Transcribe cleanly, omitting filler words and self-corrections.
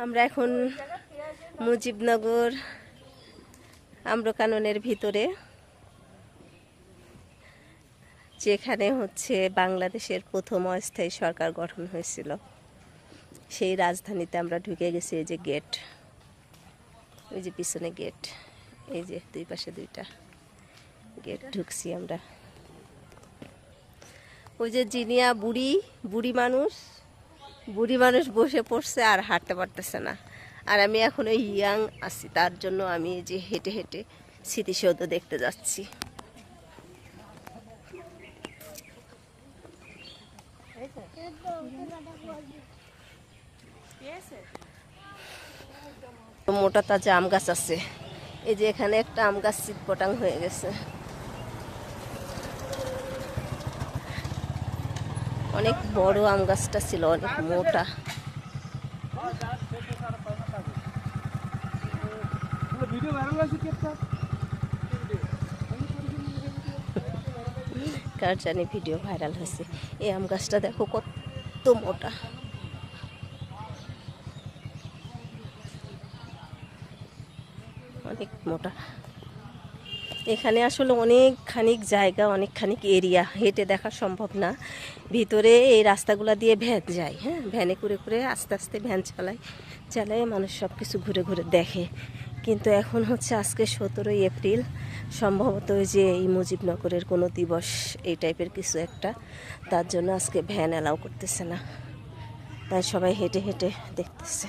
আমরা এখন মুজিবনগর আম্রকাননের ভিতরে, যেখানে হচ্ছে বাংলাদেশের প্রথম অস্থায়ী সরকার গঠন হয়েছিল, সেই রাজধানীতে আমরা ঢুকে গেছি। এই যে গেট, ওই যে পিছনে গেট, এই যে দুই পাশে দুইটা গেট, ঢুকছি আমরা। ওই যে জিনিয়া বুড়ি মানুষ বসে পড়ছে আর হাঁটতে পারতেছে না। আর আমি এখন ওই ইয়াং আছি, তার জন্য আমি যে হেঁটে হেঁটে স্মৃতিসৌধ দেখতে যাচ্ছি। মোটা তাজা আম গাছ আছে। এই যে এখানে একটা আম গাছ চিৎপটাং হয়ে গেছে। অনেক বড় আম গাছটা ছিল, অনেক মোটা। কার জানি ভিডিও ভাইরাল হয়েছে। এই আম গাছটা দেখো কত মোটা। অনেক মোটা। এখানে আসলে অনেকখানি জায়গা, অনেকখানি এরিয়া, হেঁটে দেখা সম্ভব না। ভিতরে এই রাস্তাগুলো দিয়ে ভ্যান যায়, হ্যাঁ, ভ্যানে করে করে আস্তে আস্তে ভ্যান চালায় মানুষ সব কিছু ঘুরে ঘুরে দেখে। কিন্তু এখন হচ্ছে আজকে 17ই এপ্রিল, সম্ভবত ওই যে এই মুজিবনগরের কোনো দিবস এই টাইপের কিছু একটা, তার জন্য আজকে ভ্যান অ্যালাউ করতেছে না, তাই সবাই হেঁটে হেঁটে দেখতেছে।